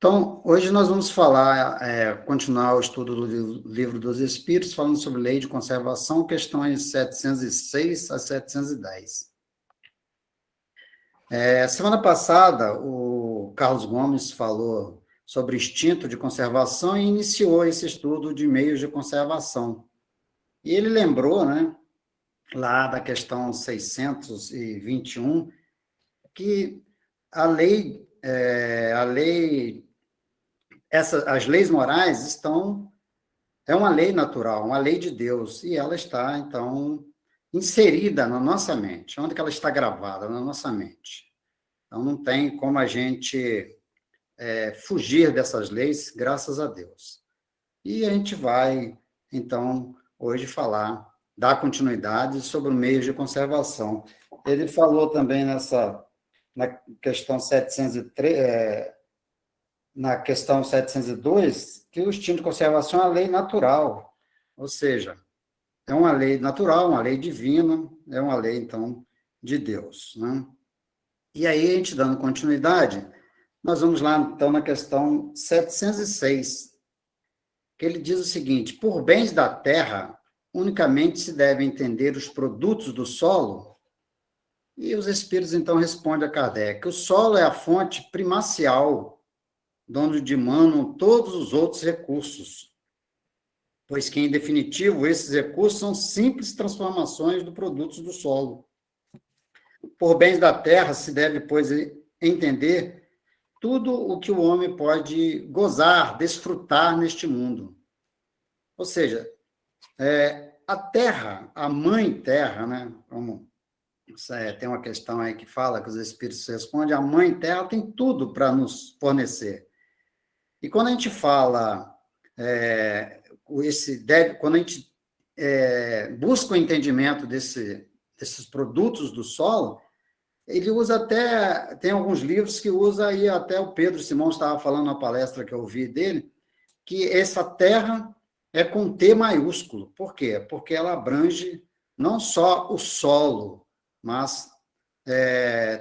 Então, hoje nós vamos falar, continuar o estudo do Livro dos Espíritos, falando sobre lei de conservação, questões 706 a 710. Semana passada, o Carlos Gomes falou sobre instinto de conservação e iniciou esse estudo de meios de conservação. E ele lembrou, né, lá da questão 621, que a lei as leis morais é uma lei natural, uma lei de Deus, e ela está, então, inserida na nossa mente. Onde que ela está gravada? Na nossa mente. Então, não tem como a gente fugir dessas leis, graças a Deus. E a gente vai, então, hoje dar continuidade sobre o meio de conservação. Ele falou também na questão 703, na questão 702, que o instinto de conservação é uma lei natural, ou seja, é uma lei natural, uma lei divina, é uma lei, então, de Deus, né? E aí, a gente dando continuidade, nós vamos lá, então, na questão 706, que ele diz o seguinte: por bens da terra, unicamente se deve entender os produtos do solo. E os espíritos, então, respondem a Kardec que o solo é a fonte primacial de onde dimanam todos os outros recursos, pois que, em definitivo, esses recursos são simples transformações dos produtos do solo. Por bens da terra se deve, pois, entender tudo o que o homem pode gozar, desfrutar neste mundo. Ou seja, a terra, a mãe terra, né, como tem uma questão aí que fala, que os espíritos respondem, a mãe terra tem tudo para nos fornecer. E quando a gente fala, quando a gente busca o entendimento desses produtos do solo, ele usa até, tem alguns livros que usa, e até o Pedro Simão estava falando na palestra que eu ouvi dele, que essa terra é com T maiúsculo. Por quê? Porque ela abrange não só o solo, mas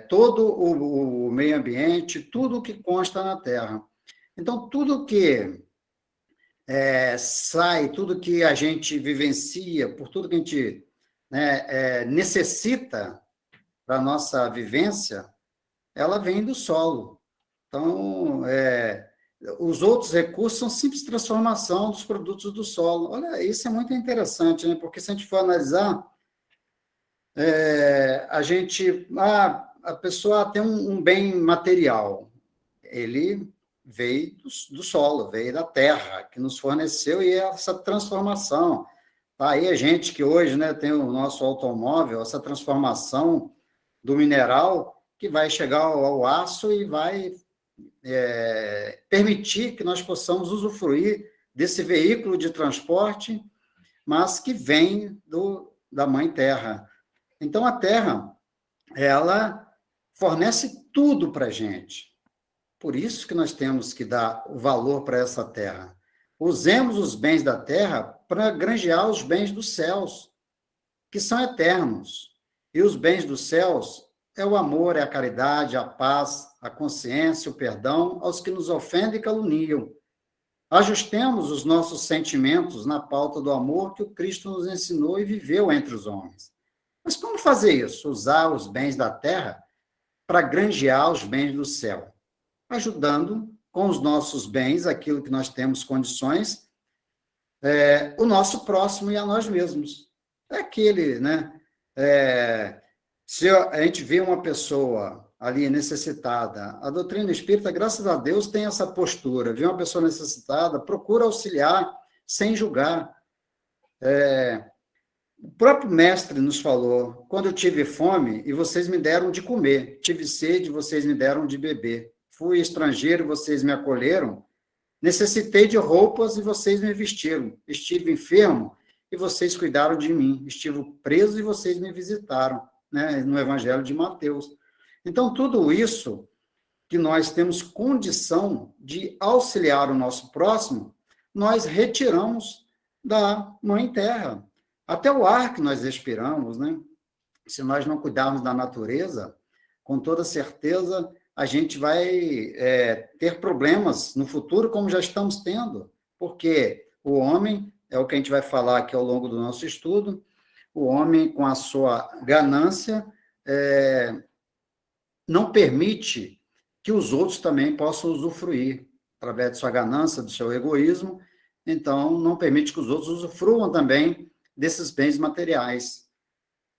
todo o meio ambiente, tudo o que consta na terra. Então, tudo que sai, tudo que a gente vivencia, por tudo que a gente necessita para a nossa vivência, ela vem do solo. Então, os outros recursos são simples transformação dos produtos do solo. Olha, isso é muito interessante, né? Porque se a gente for analisar, a pessoa tem um bem material, ele veio do solo, veio da terra, que nos forneceu, e essa transformação. Tá aí a gente que hoje, né, tem o nosso automóvel, essa transformação do mineral que vai chegar ao aço e vai permitir que nós possamos usufruir desse veículo de transporte, mas que vem da Mãe Terra. Então, a Terra, ela fornece tudo para a gente. Por isso que nós temos que dar o valor para essa terra. Usemos os bens da terra para granjear os bens dos céus, que são eternos. E os bens dos céus é o amor, é a caridade, a paz, a consciência, o perdão aos que nos ofendem e caluniam. Ajustemos os nossos sentimentos na pauta do amor que o Cristo nos ensinou e viveu entre os homens. Mas como fazer isso? Usar os bens da terra para granjear os bens do céu, ajudando com os nossos bens, aquilo que nós temos condições, o nosso próximo e a nós mesmos. É aquele, né? Se a gente vê uma pessoa ali necessitada, a doutrina espírita, graças a Deus, tem essa postura. Vê uma pessoa necessitada, procura auxiliar sem julgar. O próprio mestre nos falou: quando eu tive fome e vocês me deram de comer, tive sede e vocês me deram de beber, fui estrangeiro e vocês me acolheram, necessitei de roupas e vocês me vestiram, estive enfermo e vocês cuidaram de mim, estive preso e vocês me visitaram, né? No Evangelho de Mateus. Então, tudo isso que nós temos condição de auxiliar o nosso próximo, nós retiramos da Mãe Terra. Até o ar que nós respiramos, né? Se nós não cuidarmos da natureza, com toda certeza, a gente vai ter problemas no futuro, como já estamos tendo, porque o homem, é o que a gente vai falar aqui ao longo do nosso estudo, o homem, com a sua ganância, não permite que os outros também possam usufruir, através de sua ganância, do seu egoísmo, então não permite que os outros usufruam também desses bens materiais.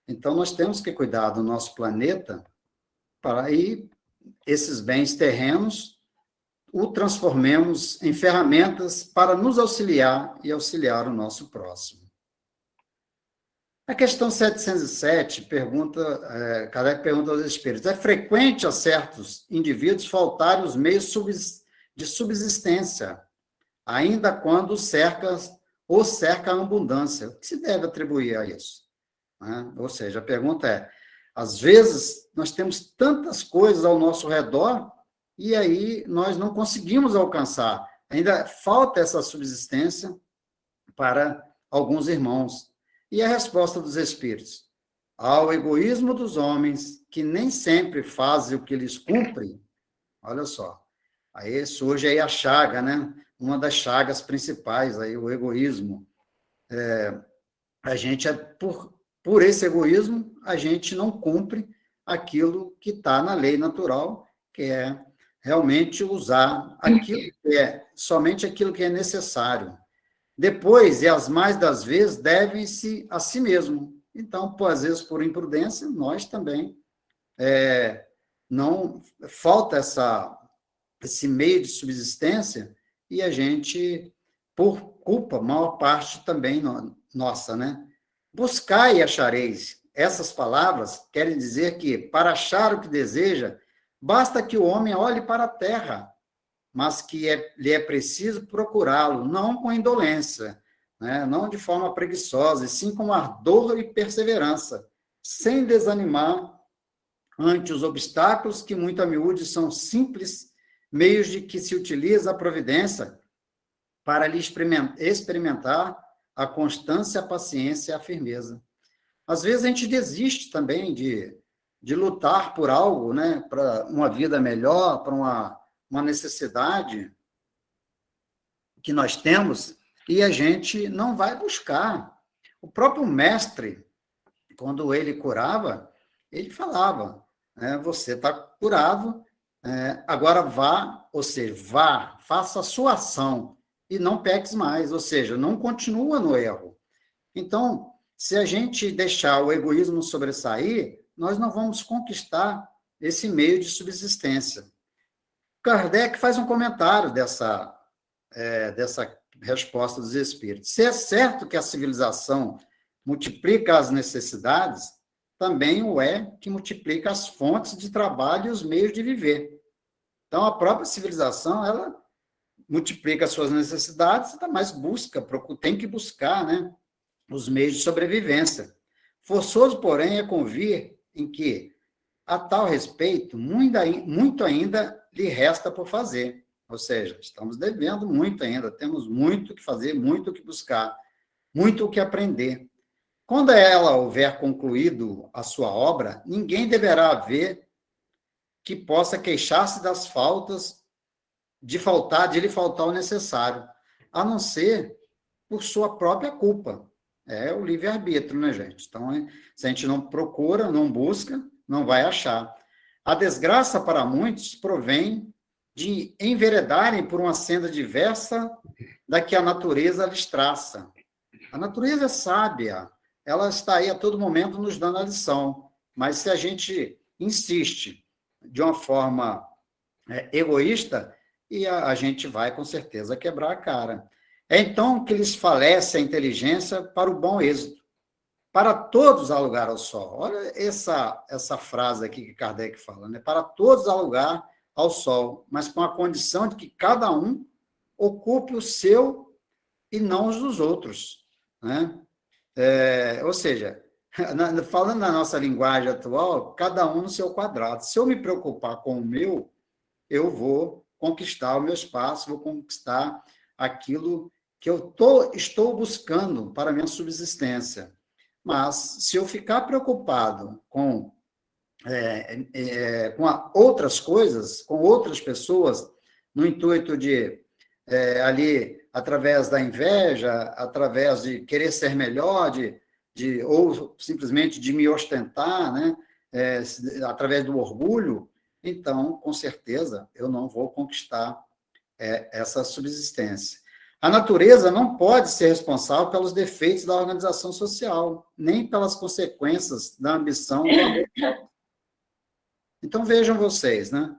Então, nós temos que cuidar do nosso planeta para aí esses bens terrenos o transformemos em ferramentas para nos auxiliar e auxiliar o nosso próximo. A questão 707 Kardec pergunta aos espíritos: é frequente a certos indivíduos faltarem os meios de subsistência, ainda quando o cerca a abundância? O que se deve atribuir a isso? Ou seja, a pergunta é, às vezes, nós temos tantas coisas ao nosso redor e aí nós não conseguimos alcançar. Ainda falta essa subsistência para alguns irmãos. E a resposta dos espíritos? Ao egoísmo dos homens, que nem sempre fazem o que lhes cumpre, olha só, aí surge aí a chaga, né? Uma das chagas principais, aí, o egoísmo. A gente, por esse egoísmo, a gente não cumpre aquilo que está na lei natural, que é realmente usar somente aquilo que é necessário. Depois, e as mais das vezes, devem-se a si mesmo. Então, às vezes, por imprudência, nós também não falta esse meio de subsistência e a gente, por culpa, maior parte também nossa, né? Buscai e achareis. Essas palavras querem dizer que, para achar o que deseja, basta que o homem olhe para a terra, mas que lhe é preciso procurá-lo, não com indolência, né? Não de forma preguiçosa, e sim com ardor e perseverança, sem desanimar ante os obstáculos que, muito a miúde, são simples meios de que se utiliza a providência para lhe experimentar a constância, a paciência e a firmeza. Às vezes a gente desiste também de lutar por algo, né? Para uma vida melhor, para uma necessidade que nós temos, e a gente não vai buscar. O próprio mestre, quando ele curava, ele falava, você está curado, agora vá, ou seja, vá, faça a sua ação, e não peques mais, ou seja, não continua no erro. Então, se a gente deixar o egoísmo sobressair, nós não vamos conquistar esse meio de subsistência. Kardec faz um comentário dessa resposta dos espíritos. Se é certo que a civilização multiplica as necessidades, também o é que multiplica as fontes de trabalho e os meios de viver. Então, a própria civilização, ela multiplica as suas necessidades, mas tem que buscar, né, os meios de sobrevivência. Forçoso, porém, é convir em que, a tal respeito, muito ainda lhe resta por fazer. Ou seja, estamos devendo muito ainda, temos muito o que fazer, muito o que buscar, muito o que aprender. Quando ela houver concluído a sua obra, ninguém deverá haver que possa queixar-se das faltas, de lhe faltar o necessário, a não ser por sua própria culpa. É o livre-arbítrio, né, gente? Então, se a gente não procura, não busca, não vai achar. A desgraça para muitos provém de enveredarem por uma senda diversa da que a natureza lhes traça. A natureza é sábia, ela está aí a todo momento nos dando a lição, mas se a gente insiste de uma forma egoísta, e a gente vai, com certeza, quebrar a cara. É então que lhes falece a inteligência para o bom êxito. Para todos há lugar ao sol. Olha essa frase aqui que Kardec fala, né? Para todos há lugar ao sol, mas com a condição de que cada um ocupe o seu e não os dos outros, né? Ou seja, falando na nossa linguagem atual, cada um no seu quadrado. Se eu me preocupar com o meu, eu vou conquistar o meu espaço, vou conquistar aquilo que eu estou buscando para a minha subsistência. Mas, se eu ficar preocupado com com outras coisas, com outras pessoas, no intuito de, ali, através da inveja, através de querer ser melhor, ou simplesmente de me ostentar, né? Através do orgulho, então, com certeza, eu não vou conquistar essa subsistência. A natureza não pode ser responsável pelos defeitos da organização social, nem pelas consequências da ambição do amor. Então, vejam vocês, né?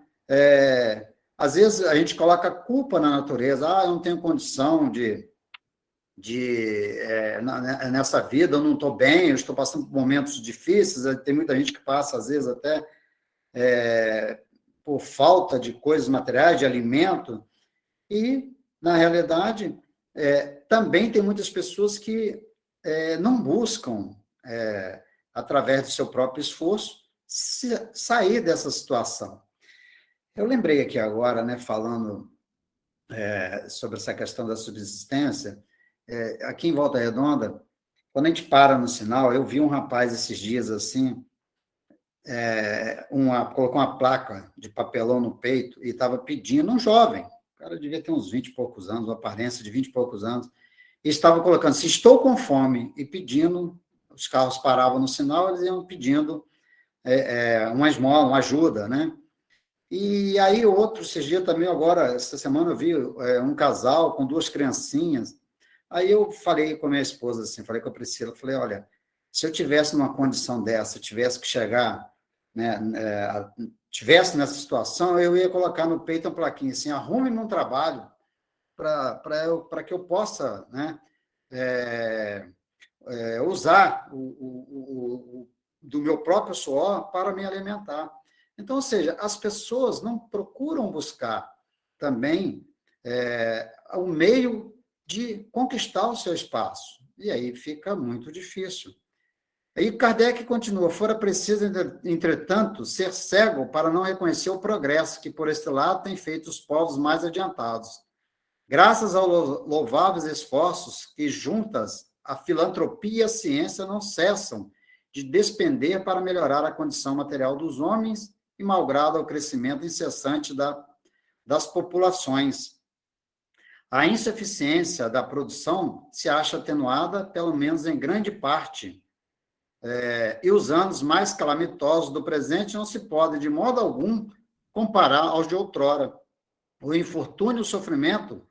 Às vezes a gente coloca culpa na natureza, eu não tenho condição nessa vida, eu não estou bem, eu estou passando por momentos difíceis, tem muita gente que passa, às vezes, até por falta de coisas materiais, de alimento, e, na realidade, também tem muitas pessoas que não buscam, através do seu próprio esforço, sair dessa situação. Eu lembrei aqui agora, né, falando sobre essa questão da subsistência, aqui em Volta Redonda, quando a gente para no sinal, eu vi um rapaz esses dias assim, colocou uma placa de papelão no peito e estava pedindo, um jovem, o cara devia ter uns 20 e poucos anos, uma aparência de 20 e poucos anos, e estava colocando, se estou com fome, e pedindo, os carros paravam no sinal, eles iam pedindo uma esmola, uma ajuda, né? E aí outro, esses dias também, agora, essa semana eu vi um casal com 2 criancinhas, aí eu falei com a minha esposa, assim, falei com a Priscila, falei, olha, se eu tivesse numa condição dessa, tivesse que chegar, né, tivesse nessa situação, eu ia colocar no peito uma plaquinha assim, arrume-me um trabalho para que eu possa, né, usar do meu próprio suor para me alimentar. Então, ou seja, as pessoas não procuram buscar também o meio de conquistar o seu espaço. E aí fica muito difícil. Aí Kardec continua, fora preciso, entretanto, ser cego para não reconhecer o progresso que, por este lado, tem feito os povos mais adiantados. Graças aos louváveis esforços que, juntas, a filantropia e a ciência não cessam de despender para melhorar a condição material dos homens e malgrado ao crescimento incessante das populações. A insuficiência da produção se acha atenuada, pelo menos em grande parte, e os anos mais calamitosos do presente não se podem, de modo algum, comparar aos de outrora. O infortúnio e o sofrimento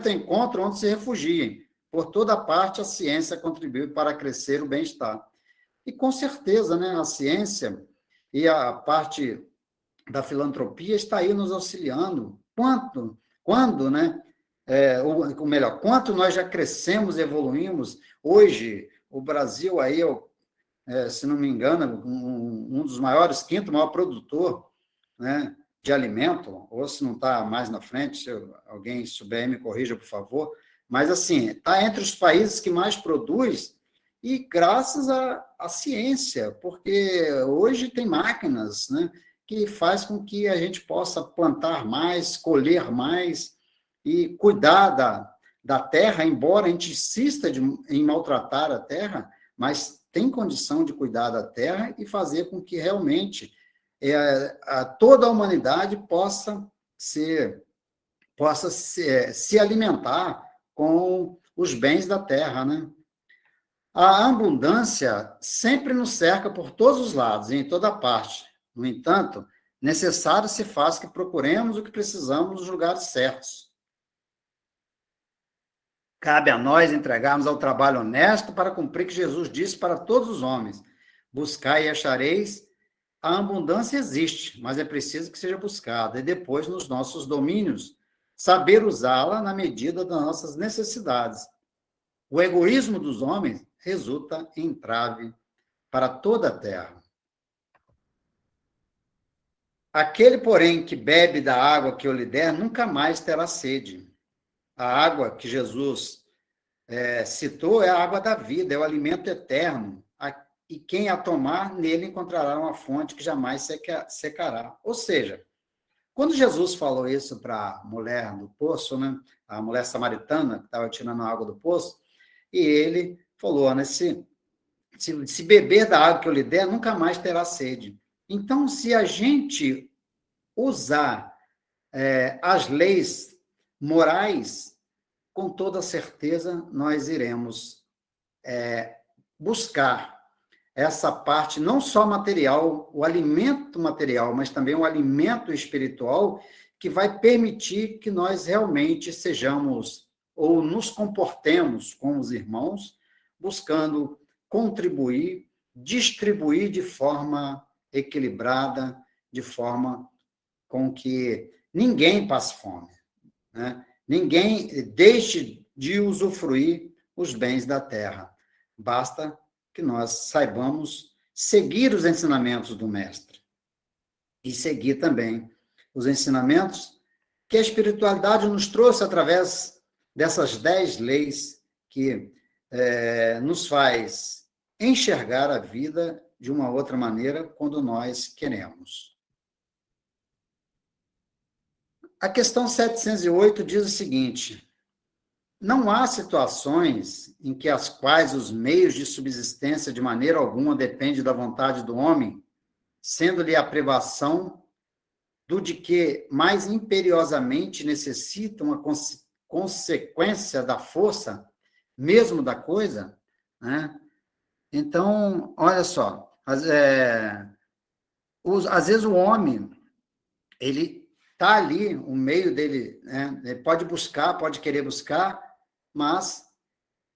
encontram onde se refugiem. Por toda parte, a ciência contribui para crescer o bem-estar. E, com certeza, né, a ciência e a parte da filantropia está aí nos auxiliando. Quando, né, ou melhor, quanto nós já crescemos, evoluímos. Hoje, o Brasil, aí, se não me engano, um dos maiores, quinto maior produtor, né, de alimento, ou se não está mais na frente, se alguém souber, me corrija, por favor, mas, assim, está entre os países que mais produz, e graças à ciência, porque hoje tem máquinas, né, que faz com que a gente possa plantar mais, colher mais, e cuidar da terra, embora a gente insista em maltratar a terra, mas tem condição de cuidar da terra e fazer com que realmente toda a humanidade possa se alimentar com os bens da terra, né? A abundância sempre nos cerca por todos os lados e em toda parte. No entanto, necessário se faz que procuremos o que precisamos nos lugares certos. Cabe a nós entregarmos ao trabalho honesto para cumprir o que Jesus disse para todos os homens. Buscai e achareis. A abundância existe, mas é preciso que seja buscada. E depois, nos nossos domínios, saber usá-la na medida das nossas necessidades. O egoísmo dos homens resulta em entrave para toda a terra. Aquele, porém, que bebe da água que eu lhe der, nunca mais terá sede. A água que Jesus citou é a água da vida, é o alimento eterno. E quem a tomar, nele encontrará uma fonte que jamais secará. Ou seja, quando Jesus falou isso para a mulher do poço, né, a mulher samaritana que estava tirando a água do poço, e ele falou, né, se se beber da água que eu lhe der, nunca mais terá sede. Então, se a gente usar as leis morais, com toda certeza nós iremos buscar essa parte, não só material, o alimento material, mas também o alimento espiritual, que vai permitir que nós realmente sejamos ou nos comportemos como os irmãos, buscando contribuir, distribuir de forma equilibrada, de forma com que ninguém passe fome, né? Ninguém deixe de usufruir os bens da terra. Basta que nós saibamos seguir os ensinamentos do Mestre e seguir também os ensinamentos que a espiritualidade nos trouxe através dessas 10 leis que nos faz enxergar a vida de uma outra maneira quando nós queremos. A questão 708 diz o seguinte: não há situações em que as quais os meios de subsistência de maneira alguma dependem da vontade do homem, sendo-lhe a privação do de que mais imperiosamente necessita uma consequência da força, mesmo da coisa, né? Então, olha só, às vezes o homem, ele está ali, o meio dele, né? Ele pode buscar, pode querer buscar, mas,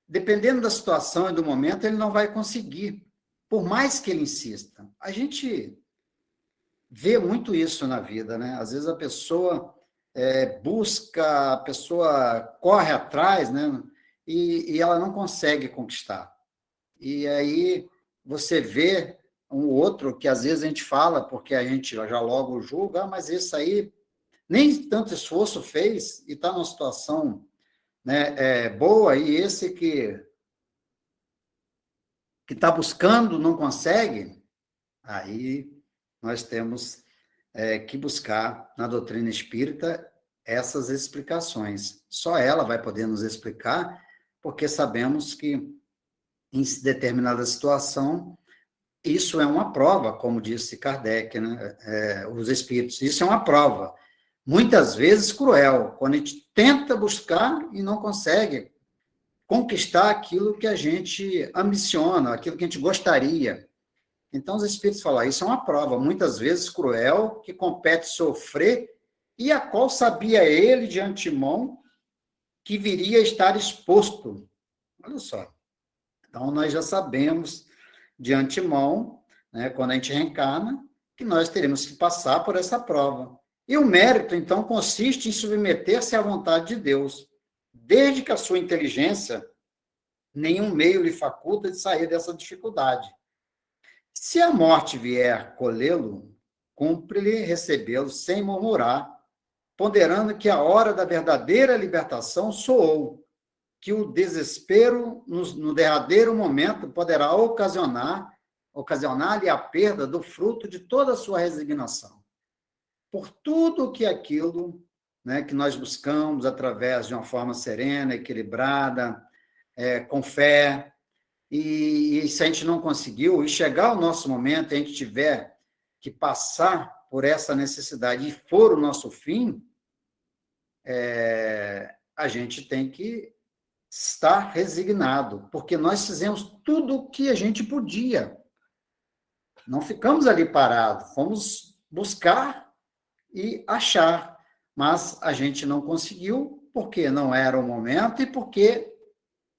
dependendo da situação e do momento, ele não vai conseguir, por mais que ele insista. A gente vê muito isso na vida, né? Às vezes a pessoa busca, a pessoa corre atrás, né? E ela não consegue conquistar. E aí você vê um outro que às vezes a gente fala, porque a gente já logo julga, mas esse aí nem tanto esforço fez e está numa situação, né, boa, e esse que está buscando não consegue, aí nós temos que buscar na doutrina espírita essas explicações. Só ela vai poder nos explicar, porque sabemos que em determinada situação isso é uma prova, como disse Kardec, né? Os espíritos, isso é uma prova. Muitas vezes cruel, quando a gente tenta buscar e não consegue conquistar aquilo que a gente ambiciona, aquilo que a gente gostaria. Então, os espíritos falam, isso é uma prova, muitas vezes cruel, que compete sofrer, e a qual sabia ele de antemão que viria a estar exposto. Olha só. Então, nós já sabemos de antemão, né, quando a gente reencarna, que nós teremos que passar por essa prova. E o mérito, então, consiste em submeter-se à vontade de Deus, desde que a sua inteligência, nenhum meio lhe faculta de sair dessa dificuldade. Se a morte vier colhê-lo, cumpre-lhe recebê-lo sem murmurar, ponderando que a hora da verdadeira libertação soou, que o desespero, no derradeiro momento, poderá ocasionar-lhe a perda do fruto de toda a sua resignação. Por tudo que aquilo, né, que nós buscamos através de uma forma serena, equilibrada, com fé, e se a gente não conseguiu, e chegar ao nosso momento, a gente tiver que passar por essa necessidade e for o nosso fim, a gente tem que estar resignado, porque nós fizemos tudo o que a gente podia. Não ficamos ali parados, fomos buscar e achar, mas a gente não conseguiu, porque não era o momento e porque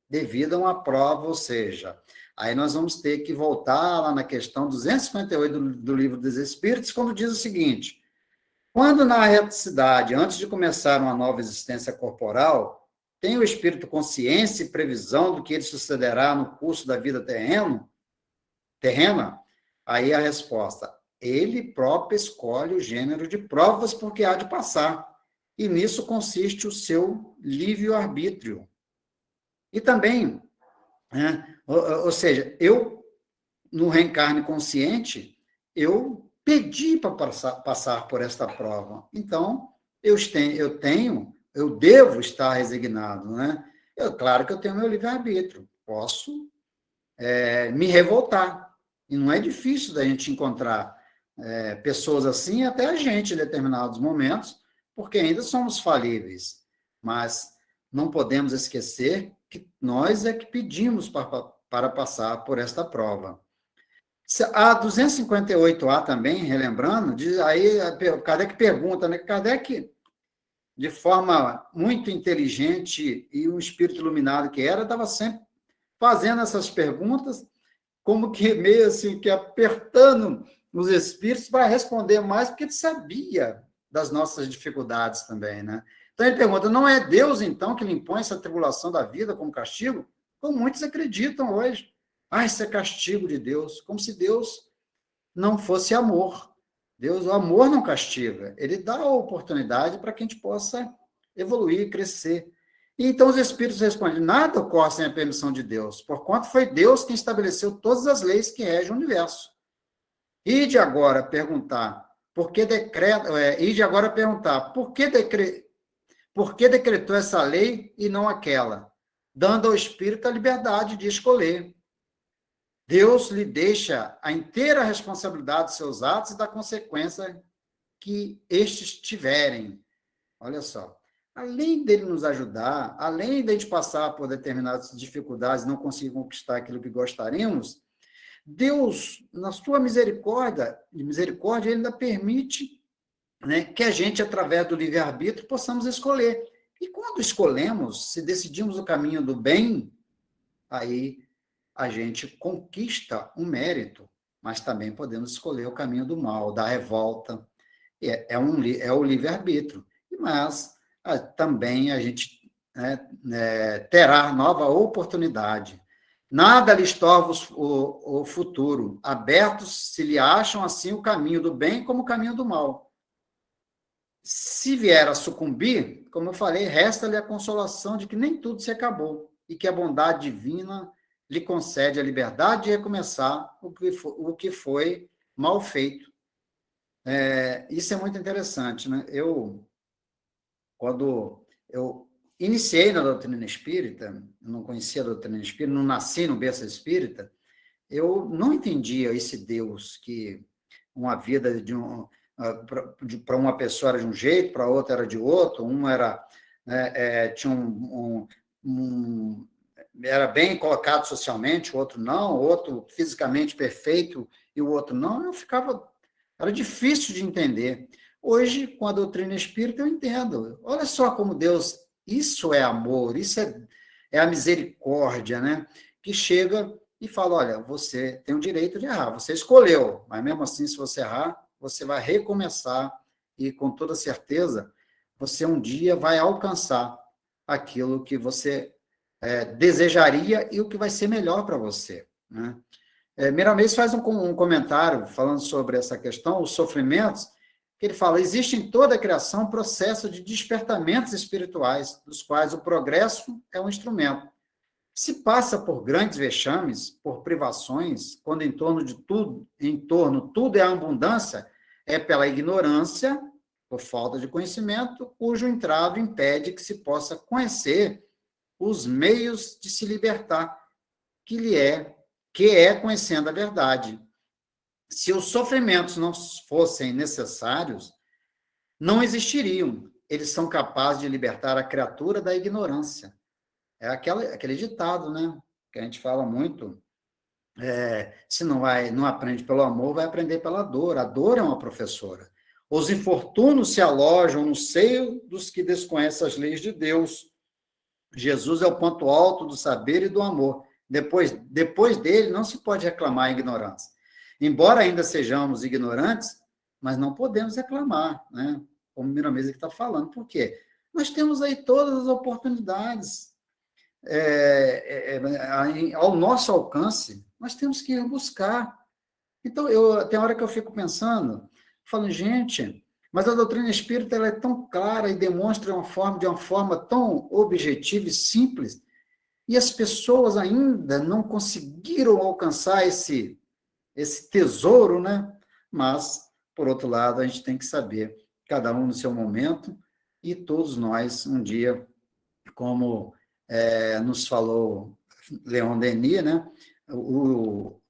devido a uma prova, ou seja, aí nós vamos ter que voltar lá na questão 258 do Livro dos Espíritos, quando diz o seguinte: quando na erraticidade, antes de começar uma nova existência corporal, tem o espírito consciência e previsão do que ele sucederá no curso da vida terrena? Aí a resposta: ele próprio escolhe o gênero de provas porque há de passar, e nisso consiste o seu livre-arbítrio. E também, né, ou seja, eu, no reencarne consciente, eu pedi para passar por esta prova. Então, eu devo estar resignado, né? Claro que eu tenho meu livre-arbítrio. Posso me revoltar. E não é difícil da gente encontrar pessoas assim, até a gente em determinados momentos, porque ainda somos falíveis. Mas não podemos esquecer que nós é que pedimos para passar por esta prova. A 258A também, relembrando, aí Kardec pergunta, né? Kardec, de forma muito inteligente e um espírito iluminado que era, estava sempre fazendo essas perguntas, como que meio assim, que apertando os espíritos para responder mais, porque ele sabia das nossas dificuldades também, né? Então ele pergunta, não é Deus, então, que lhe impõe essa tribulação da vida como castigo? Como muitos acreditam hoje. Ah, isso é castigo de Deus, como se Deus não fosse amor. Deus, o amor não castiga, ele dá a oportunidade para que a gente possa evoluir, crescer. E então os espíritos respondem, nada ocorre sem a permissão de Deus, porquanto foi Deus quem estabeleceu todas as leis que regem o universo. E de agora perguntar, por que decretou essa lei e não aquela, dando ao espírito a liberdade de escolher. Deus lhe deixa a inteira responsabilidade dos seus atos e da consequência que estes tiverem. Olha só. Além dele nos ajudar, além de a gente passar por determinadas dificuldades e não conseguir conquistar aquilo que gostaríamos, Deus, na sua misericórdia, ele ainda permite, né, que a gente, através do livre-arbítrio, possamos escolher. E quando escolhemos, se decidimos o caminho do bem, aí a gente conquista um mérito, mas também podemos escolher o caminho do mal, da revolta. É o livre-arbítrio. Mas também a gente, né, terá nova oportunidade. Nada lhes torna o futuro. Abertos se lhe acham assim o caminho do bem como o caminho do mal. Se vier a sucumbir, como eu falei, resta-lhe a consolação de que nem tudo se acabou e que a bondade divina lhe concede a liberdade de recomeçar o que foi mal feito. Isso é muito interessante, né? Quando eu iniciei na doutrina espírita, eu não conhecia a doutrina espírita, não nasci no berço espírita, eu não entendia esse Deus que uma vida para uma pessoa era de um jeito, para outra era de outro, tinha era bem colocado socialmente, o outro não, o outro fisicamente perfeito e o outro não, era difícil de entender. Hoje, com a doutrina espírita, eu entendo. Olha só como Deus, isso é amor, isso é a misericórdia, né? Que chega e fala, olha, você tem o direito de errar, você escolheu, mas mesmo assim, se você errar, você vai recomeçar e, com toda certeza, você um dia vai alcançar aquilo que você desejaria e o que vai ser melhor para você, né? Miramês faz um comentário falando sobre essa questão, os sofrimentos, que ele fala, existe em toda a criação um processo de despertamentos espirituais, dos quais o progresso é um instrumento. Se passa por grandes vexames, por privações, quando em torno tudo é abundância, é pela ignorância, por falta de conhecimento, cujo entrave impede que se possa conhecer os meios de se libertar, que é conhecendo a verdade. Se os sofrimentos não fossem necessários, não existiriam. Eles são capazes de libertar a criatura da ignorância. É aquele ditado, né? Que a gente fala muito. Se não aprende pelo amor, vai aprender pela dor. A dor é uma professora. Os infortúnios se alojam no seio dos que desconhecem as leis de Deus. Jesus é o ponto alto do saber e do amor. Depois dele, não se pode reclamar a ignorância. Embora ainda sejamos ignorantes, mas não podemos reclamar, né? Como o Miramês está falando. Por quê? Nós temos aí todas as oportunidades ao nosso alcance, nós temos que ir buscar. Então, tem hora que eu fico pensando, falando, gente, mas a doutrina espírita ela é tão clara e demonstra de uma forma tão objetiva e simples, e as pessoas ainda não conseguiram alcançar esse tesouro, né? Mas, por outro lado, a gente tem que saber, cada um no seu momento, e todos nós, um dia, como nos falou Leon Denis, né? o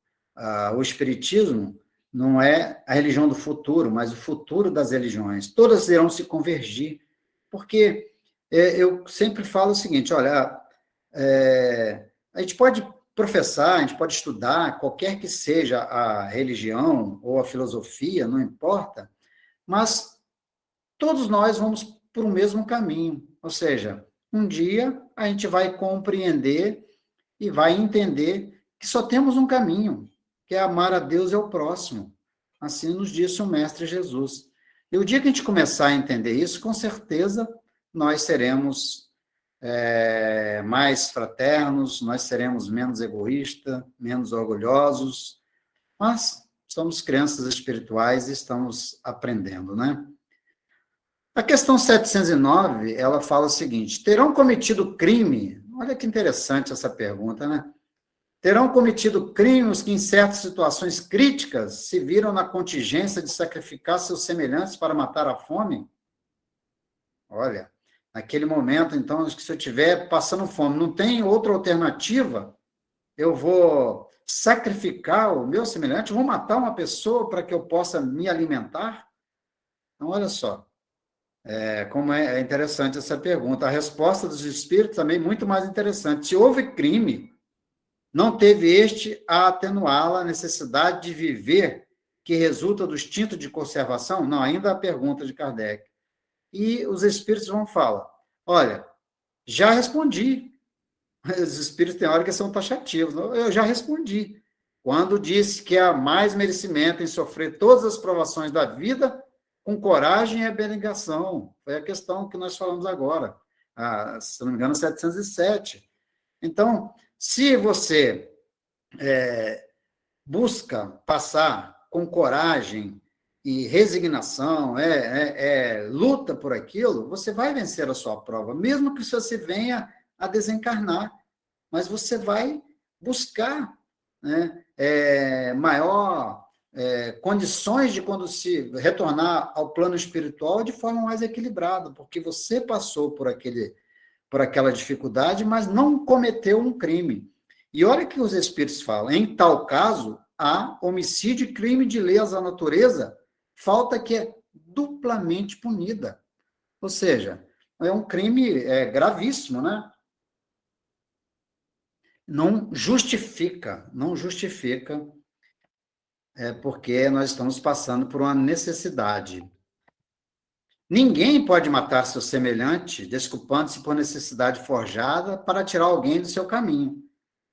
Espiritismo não é a religião do futuro, mas o futuro das religiões. Todas irão se convergir, porque eu sempre falo o seguinte, olha, a gente pode professar, a gente pode estudar, qualquer que seja a religião ou a filosofia, não importa, mas todos nós vamos por o mesmo caminho, ou seja, um dia a gente vai compreender e vai entender que só temos um caminho, que é amar a Deus e ao próximo. Assim nos disse o Mestre Jesus. E o dia que a gente começar a entender isso, com certeza nós seremos mais fraternos, nós seremos menos egoístas, menos orgulhosos, mas somos crianças espirituais e estamos aprendendo, né? A questão 709, ela fala o seguinte, terão cometido crime, olha que interessante essa pergunta, né? Terão cometido crimes que, em certas situações críticas, se viram na contingência de sacrificar seus semelhantes para matar a fome? Olha, naquele momento, então, que se eu estiver passando fome, não tem outra alternativa, eu vou sacrificar o meu semelhante, vou matar uma pessoa para que eu possa me alimentar? Então, olha só. Como é interessante essa pergunta. A resposta dos espíritos também é muito mais interessante. Se houve crime, não teve este a atenuá-la a necessidade de viver que resulta do instinto de conservação? Não, ainda a pergunta de Kardec. E os espíritos vão falar, olha, já respondi. Os espíritos têm hora que são taxativos. Eu já respondi. Quando disse que há mais merecimento em sofrer todas as provações da vida com coragem e abnegação. Foi a questão que nós falamos agora. Se não me engano, 707. Então, se você busca passar com coragem e resignação, luta por aquilo, você vai vencer a sua prova, mesmo que você venha a desencarnar, mas você vai buscar, né, maior condições de quando se retornar ao plano espiritual de forma mais equilibrada, porque você passou por aquela dificuldade, mas não cometeu um crime. E olha que os espíritos falam, em tal caso, há homicídio e crime de lesa natureza, falta que é duplamente punida. Ou seja, é um crime gravíssimo, né? Não justifica, porque nós estamos passando por uma necessidade. Ninguém pode matar seu semelhante, desculpando-se por necessidade forjada para tirar alguém do seu caminho.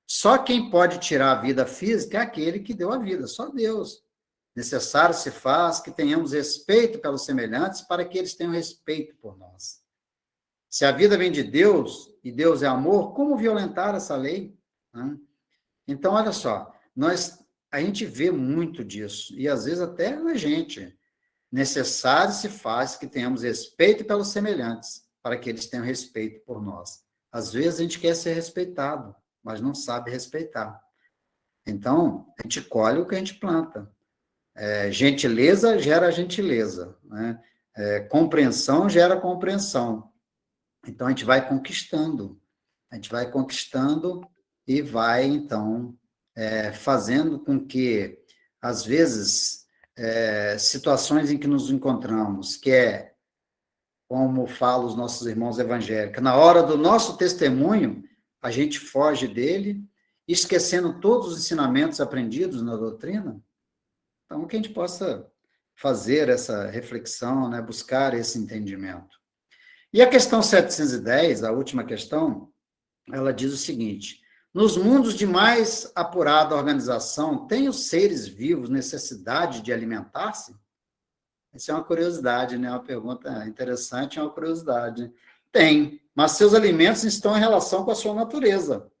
Só quem pode tirar a vida física é aquele que deu a vida, só Deus. Necessário se faz que tenhamos respeito pelos semelhantes para que eles tenham respeito por nós. Se a vida vem de Deus, e Deus é amor, como violentar essa lei? Então, olha só, a gente vê muito disso, e às vezes até na gente. Necessário se faz que tenhamos respeito pelos semelhantes, para que eles tenham respeito por nós. Às vezes a gente quer ser respeitado, mas não sabe respeitar. Então, a gente colhe o que a gente planta. Gentileza gera gentileza, né? Compreensão gera compreensão. Então, a gente vai conquistando. E vai, então, fazendo com que, às vezes, situações em que nos encontramos, que como falam os nossos irmãos evangélicos, na hora do nosso testemunho, a gente foge dele, esquecendo todos os ensinamentos aprendidos na doutrina. Então, que a gente possa fazer essa reflexão, né, buscar esse entendimento. E a questão 710, a última questão, ela diz o seguinte: nos mundos de mais apurada organização, têm os seres vivos necessidade de alimentar-se? Essa é uma curiosidade, né? Uma pergunta interessante, é uma curiosidade. Tem, mas seus alimentos estão em relação com a sua natureza.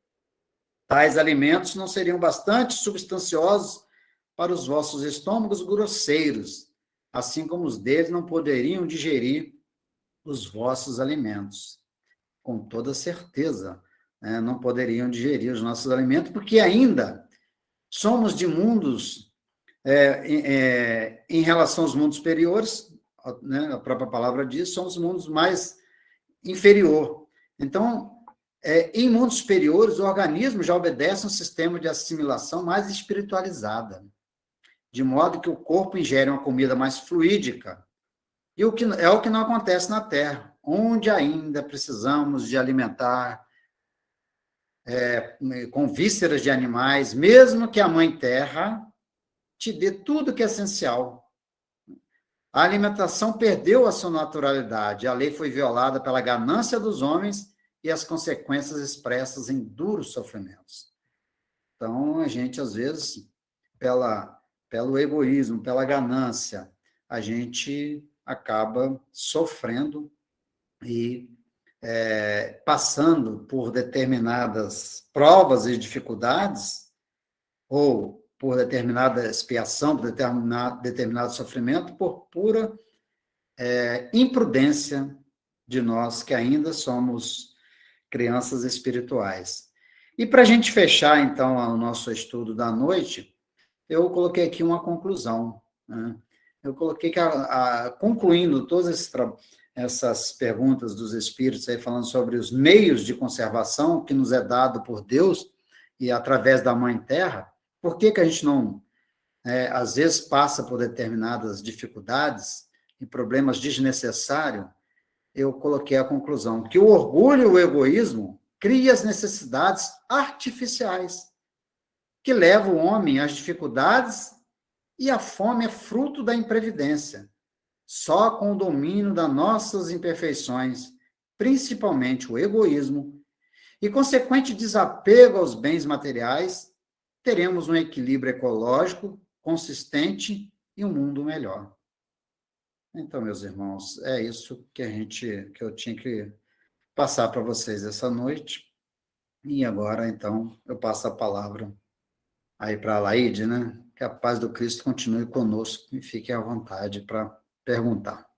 Tais alimentos não seriam bastante substanciosos para os vossos estômagos grosseiros, assim como os deles não poderiam digerir os vossos alimentos. Com toda certeza, né? Não poderiam digerir os nossos alimentos, porque ainda somos de mundos, em relação aos mundos superiores, né? A própria palavra diz, somos mundos mais inferior. Então, Em mundos superiores, o organismo já obedece a um sistema de assimilação mais espiritualizada, de modo que o corpo ingere uma comida mais fluídica, e o que não acontece na Terra, onde ainda precisamos de alimentar com vísceras de animais, mesmo que a Mãe Terra te dê tudo que é essencial. A alimentação perdeu a sua naturalidade, a lei foi violada pela ganância dos homens e as consequências expressas em duros sofrimentos. Então, a gente, às vezes, pelo egoísmo, pela ganância, a gente acaba sofrendo e passando por determinadas provas e dificuldades, ou por determinada expiação, por determinado sofrimento, por pura imprudência de nós que ainda somos crianças espirituais. E para a gente fechar, então, o nosso estudo da noite, eu coloquei aqui uma conclusão, né? Eu coloquei que, concluindo todas essas perguntas dos espíritos, aí, falando sobre os meios de conservação que nos é dado por Deus e através da Mãe Terra, por que a gente não, às vezes, passa por determinadas dificuldades e problemas desnecessários? Eu coloquei a conclusão que o orgulho e o egoísmo criam as necessidades artificiais, que levam o homem às dificuldades, e a fome é fruto da imprevidência. Só com o domínio das nossas imperfeições, principalmente o egoísmo, e consequente desapego aos bens materiais, teremos um equilíbrio ecológico consistente e um mundo melhor. Então, meus irmãos, é isso que eu tinha que passar para vocês essa noite. E agora, então, eu passo a palavra aí para a Laíde, né? Que a paz do Cristo continue conosco e fiquem à vontade para perguntar.